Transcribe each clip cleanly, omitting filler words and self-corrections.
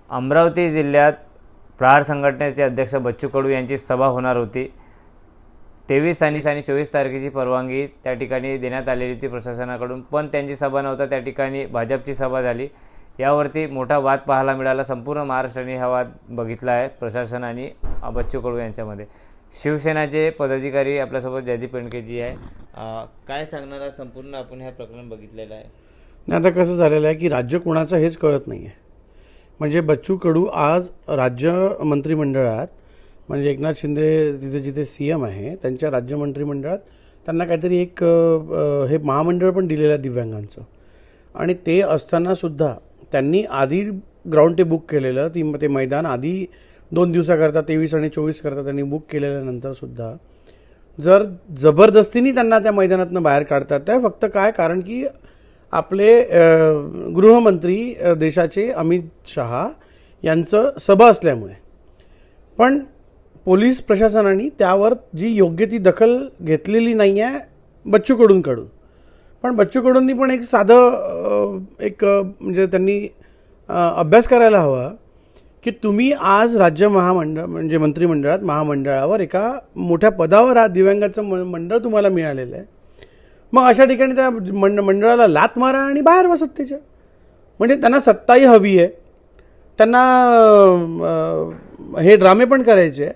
अमरावती जिल्ह्यात प्रहार संघटनेचे अध्यक्ष बच्चू कडू यांची सभा होणार होती। 23 आणि 24 तारखेची परवानगी त्या ठिकाणी देण्यात आलेली होती प्रशासनाकडून, पण त्यांची सभा नव्हता, त्या ठिकाणी भाजपची सभा झाली। यावरती मोठा वाद पाहायला मिळाला। संपूर्ण महाराष्ट्राने हा वाद बघितला आहे प्रशासन आणि बच्चू कडू यांच्यामध्ये। शिवसेनाचे पदाधिकारी आपल्यासोबत जयदीप पेंडकेजी आहे। काय सांगणार संपूर्ण आपण हे प्रकरण बघितलेलं आहे। आता कसं झालेलं आहे की राज्य कोणाचं हेच कळत नाही आहे। म्हणजे बच्चू कडू आज राज्य मंत्रिमंडळात, म्हणजे एकनाथ शिंदे तिथे जिथे CM आहे त्यांच्या राज्य मंत्रिमंडळात त्यांना काहीतरी एक हे महामंडळ पण दिलेलं आहे दिव्यांगांचं, आणि ते असतानासुद्धा त्यांनी आधी ग्राउंड ते बुक केलेलं, ते मैदान आधी 2 दिवसाकरता 23 आणि 24 करता त्यांनी बुक केलेल्यानंतरसुद्धा जर जबरदस्तीने त्यांना त्या मैदानातून बाहेर काढतात ते फक्त काय कारण की आपले गृहमंत्री देशाचे अमित शहा यांचं सभा असल्यामुळे। पण पोलीस प्रशासनाने त्यावर जी योग्य ती दखल घेतलेली नाही आहे बच्चू कडूंकडून। पण बच्चू कडूंनी पण एक साधं म्हणजे त्यांनी अभ्यास करायला हवा की तुम्ही आज राज्य महामंडळ म्हणजे मंत्रिमंडळात महामंडळावर एका मोठ्या पदावर हा दिव्यांगाचं मंडळ तुम्हाला मिळालेलं आहे, मग अशा ठिकाणी त्या मंडळाला लात मारा आणि बाहेर वा सत्तेच्या। म्हणजे त्यांना सत्ताही हवी आहे, त्यांना हे ड्रामे पण करायचे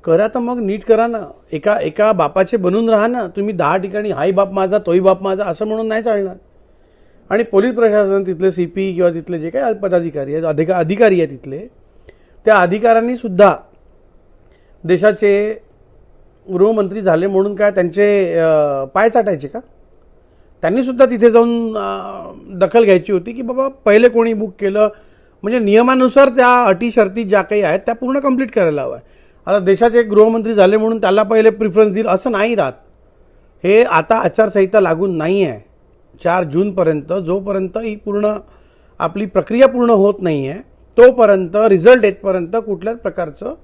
करा, तर मग नीट करा ना। एका बापाचे बनून राहा ना तुम्ही। 10 ठिकाणी हाई बाप माझा तोही बाप माझा असं म्हणून नाही चालणार। आणि पोलीस प्रशासन तिथले CP किंवा तिथले जे काही पदाधिकारी आहेत अधिकारी आहेत तिथले, त्या अधिकाऱ्यांनी सुद्धा देशाचे गृहमंत्री झाले म्हणून काय त्यांचे पाय चाटायचे का? त्यांनी सुद्धा तिथे जाऊन दखल घ्यायची होती की बाबा पहिले कोणी बुक केलं, म्हणजे नियमानुसार त्या अटी शर्ती ज्या काही आहेत त्या पूर्ण कंप्लीट करायला हवं आहे। आता देशाचे गृहमंत्री झाले म्हणून त्याला पहिले प्रिफरन्स देईल असं नाही राहत। हे आता आचारसंहिता लागून नाही आहे 4 जूनपर्यंत, जोपर्यंत ही पूर्ण आपली प्रक्रिया पूर्ण होत नाही आहे तोपर्यंत, रिझल्ट येतपर्यंत कुठल्याच प्रकारचं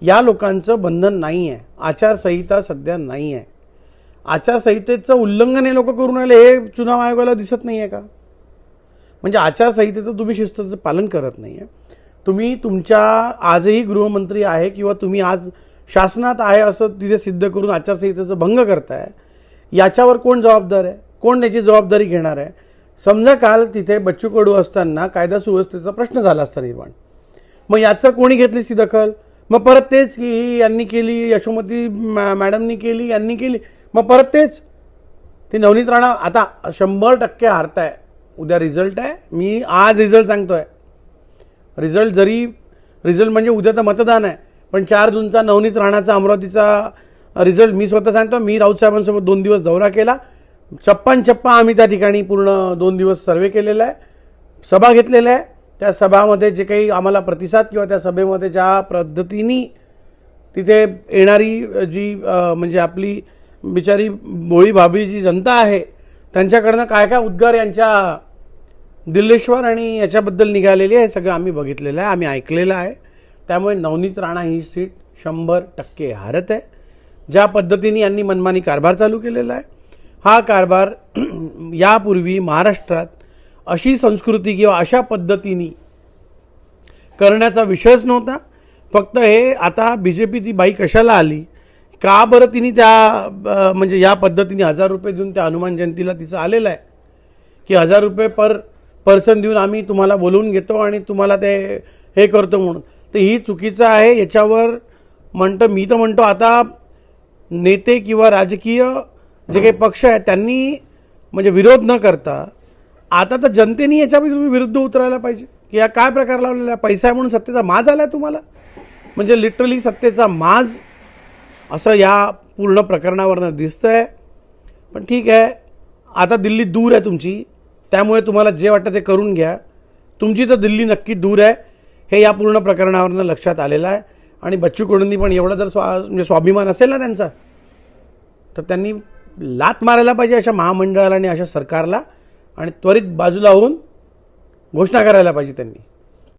या लोकांचं बंधन नाही आहे। आचारसंहिता सध्या नाही आहे। आचारसंहितेचं उल्लंघन हे लोक करून राहिले हे चुनाव आयोगाला दिसत नाही आहे का? म्हणजे आचारसंहितेचं तुम्ही शिस्तीचं पालन करत नाही आहे। तुम्ही तुमच्या आजही गृहमंत्री आहे किंवा तुम्ही आज शासनात आहे असं तिथे सिद्ध करून आचारसंहितेचं भंग करताय, याच्यावर कोण जबाबदार आहे? कोण याची जबाबदारी घेणार आहे? समजा काल तिथे बच्चू कडू असताना कायदा सुव्यवस्थेचा प्रश्न झाला असता निर्माण, मग याचं कोणी घेतली ती दखल? मग परत तेच की यांनी केली, यशोमती मॅडमनी केली, यांनी केली, मग परत तेच। ती नवनीत राणा आता 100% हारताय। उद्या रिझल्ट आहे, मी आज रिझल्ट सांगतोय। रिझल्ट म्हणजे उद्या तर मतदान आहे, पण 4 जूनचा नवनीत राणाचा अमरावतीचा रिझल्ट मी स्वतः सांगतो। मी राऊत साहेबांसोबत 2 दिवस दौरा केला, चप्पा आम्ही त्या ठिकाणी पूर्ण 2 दिवस सर्वे केलेला आहे, सभा घेतलेल्या आहे। त्या सभामध्ये जे काही आम्हाला प्रतिसाद किंवा त्या सभेमध्ये ज्या पद्धतीने तिथे येणारी जी म्हणजे आपली बिचारी भोळी भाबडी जी जनता आहे त्यांच्याकडनं काय काय उद्गार यांच्या दिल्लेश्वर आणि याच्याबद्दल निघालेली आहे सगळं आम्ही बघितलेलं आहे, आम्ही ऐकलेलं आहे। त्यामुळे नवनीत राणा ही सीट 100% हारत आहे। ज्या पद्धतीने यांनी मनमानी कारभार चालू केलेला आहे, हा कारभार यापूर्वी महाराष्ट्रात अशी संस्कृती किंवा अशा पद्धतीने करण्याचा विषयच नव्हता। फक्त हे आता BJP ती बाई कशाला आली का बरं, तिने त्या म्हणजे या पद्धतीने 1000 रुपये देऊन त्या हनुमान जयंतीला तिचं आलेलं आहे की 1000 रुपये पर पर्सन देऊन आम्ही तुम्हाला बोलवून घेतो आणि तुम्हाला ते हे करतो म्हणून। तर ही चुकीचं आहे। याच्यावर मी तर म्हणतो आता नेते किंवा राजकीय जे काही पक्ष आहेत त्यांनी म्हणजे विरोध न करता आता तर जनतेने याच्या विरुद्ध उतरायला पाहिजे की या काय प्रकार लावलेला आहे। पैसा आहे म्हणून सत्तेचा माज आला आहे तुम्हाला, म्हणजे लिटरली सत्तेचा माज असं या पूर्ण प्रकरणावरनं दिसतं आहे। पण ठीक आहे, आता दिल्ली दूर आहे तुमची, त्यामुळे तुम्हाला जे वाटतं ते करून घ्या। तुमची तर दिल्ली नक्की दूर आहे हे या पूर्ण प्रकरणावरनं लक्षात आलेलं आहे। आणि बच्चू कडूंनी पण एवढा जर म्हणजे स्वाभिमान असेल ना त्यांचा, तर त्यांनी लात मारायला पाहिजे अशा महामंडळाला आणि अशा सरकारला, आणि त्वरित बाजूला होऊन घोषणा करायला पाहिजे त्यांनी।